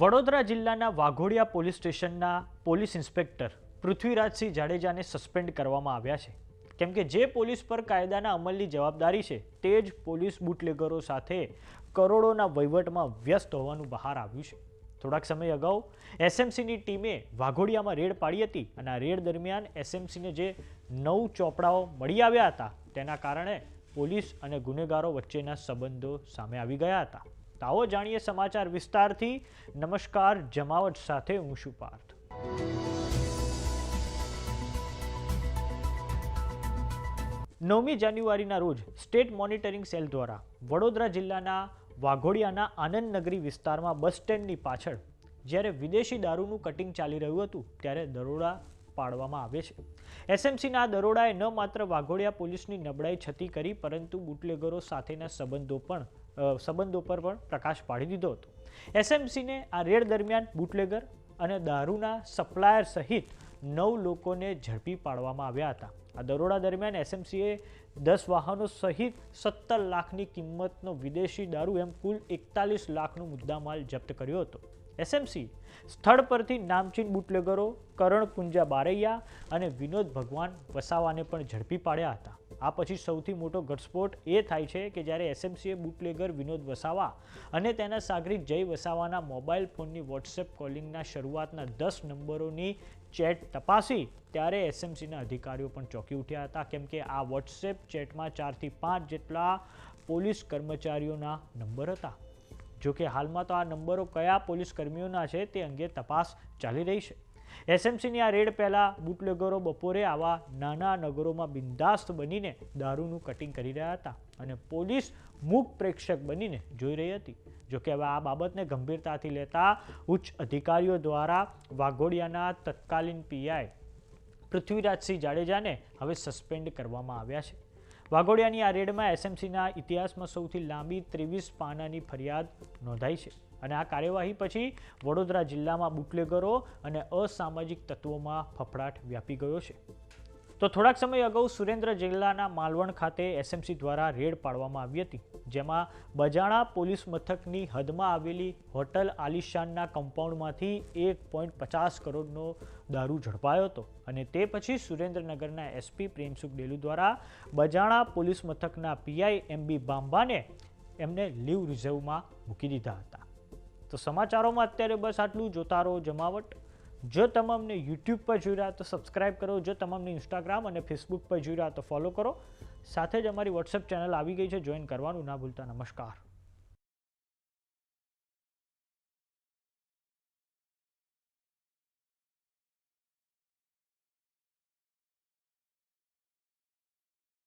વડોદરા જિલ્લાના વાઘોડિયા પોલીસ સ્ટેશનના police inspector Prithvirajsinh જાડેજાને suspend કરવામાં આવ્યા છે, કેમ કે જે પોલીસ પર કાયદાના અમલની જવાબદારી છે તે જ પોલીસ બુટલેગરો સાથે કરોડોના વહીવટમાં વ્યસ્ત હોવાનું બહાર આવ્યું છે. થોડાક સમય અગાઉ એસએમસીની ટીમે વાઘોડિયામાં રેડ પાડી હતી અને આ રેડ દરમિયાન એસએમસીને જે 9 ચોપડાઓ મળી આવ્યા હતા તેના કારણે પોલીસ અને ગુનેગારો વચ્ચેના સંબંધો સામે આવી ગયા હતા. આવો જાણીએ સમાચાર વિસ્તારથી. નમસ્કાર, જમાવટ સાથે હું છું પાર્થ. 9મી જાન્યુઆરીના રોજ સ્ટેટ મોનિટરિંગ સેલ દ્વારા વડોદરા જિલ્લાના વાઘોડિયાના આનંદનગરી વિસ્તારમાં બસ સ્ટેન્ડની પાછળ જ્યારે વિદેશી દારૂનું કટિંગ ચાલી રહ્યું હતું ત્યારે દરોડા પાડવામાં આવે છે. એસએમસીના દરોડાએ ન માત્ર વાઘોડિયા પોલીસની નબળાઈ છતી કરી, પરંતુ બુટલેગરો સાથેના સંબંધો પર પણ પ્રકાશ પાડી દીધો હતો. એસએમસીને આ રેડ દરમિયાન બુટલેગર અને દારૂના સપ્લાયર સહિત 9 લોકોને ઝડપી પાડવામાં આવ્યા હતા. આ દરોડા દરમિયાન એસએમસીએ 10 વાહનો સહિત 17 લાખની કિંમતનો વિદેશી દારૂ એમ કુલ 41 લાખનો મુદ્દામાલ જપ્ત કર્યો હતો. એસએમસી સ્થળ પરથી નામચીન બુટલેગરો કરણ પુંજા બારૈયા અને વિનોદ ભગવાન વસાવાને પણ ઝડપી પાડ્યા હતા. આ પછી સૌથી મોટો ઘટસ્ફોટ એ થાય છે કે જ્યારે એસએમસીએ બુટલેગર વિનોદ વસાવા અને તેના સાગરીત જય વસાવાના મોબાઈલ ફોનની વોટ્સએપ કોલિંગના શરૂઆતના 10 નંબરોની ચેટ તપાસી ત્યારે એસએમસીના અધિકારીઓ પણ ચોંકી ઉઠ્યા હતા, કેમ કે આ વોટ્સએપ ચેટમાં 4 થી 5 જેટલા પોલીસ કર્મચારીઓના નંબર હતા. જોકે હાલમાં તો આ નંબરો કયા પોલીસ કર્મીઓના છે તે અંગે તપાસ ચાલી રહી છે. એસએમસીની આ રેડ પહેલાં બુટલેગરો બપોરે આવા નાના નગરોમાં બિંદાસ્ત બનીને દારૂનું કટિંગ કરી રહ્યા હતા અને પોલીસ મૂક પ્રેક્ષક બનીને જોઈ રહી હતી. જોકે હવે આ બાબતને ગંભીરતાથી લેતા ઉચ્ચ અધિકારીઓ દ્વારા વાઘોડિયાના તત્કાલીન પીઆઈ પૃથ્વીરાજસિંહ જાડેજાને હવે સસ્પેન્ડ કરવામાં આવ્યા છે. વાઘોડિયાની આ રેડમાં એસએમસીના ઇતિહાસમાં સૌથી લાંબી 23 પાનાની ફરિયાદ નોંધાઈ છે અને આ કાર્યવાહી પછી વડોદરા જિલ્લામાં બુટલેગરો અને અસામાજિક તત્વોમાં ફફડાટ વ્યાપી ગયો છે. તો થોડાક સમય અગાઉ સુરેન્દ્ર જિલ્લાના માલવણ ખાતે એસએમસી દ્વારા રેડ પાડવામાં આવી હતી, જેમાં બજાણા પોલીસ મથકની હદમાં આવેલી હોટલ આલિશાનના કમ્પાઉન્ડમાંથી 1.50 કરોડનો દારૂ ઝડપાયો હતો અને તે પછી સુરેન્દ્રનગરના એસપી પ્રેમસુખ ડેલુ દ્વારા બજાણા પોલીસ મથકના પીઆઈ એમબી બાંબાને એમને લીવ રિઝર્વમાં મૂકી દીધા હતા. તો સમાચારોમાં અત્યારે બસ આટલું. જોતા રહો જમાવટ. જો તમામને યુટ્યુબ પર જોઈ રહ્યા તો સબસ્ક્રાઇબ કરો, જો તમામને ઇન્સ્ટાગ્રામ અને ફેસબુક પર જોઈ રહ્યા તો ફોલો કરો. સાથે જ અમારી વોટ્સએપ ચેનલ આવી ગઈ છે, જોઈન કરવાનું ના ભૂલતા. નમસ્કાર.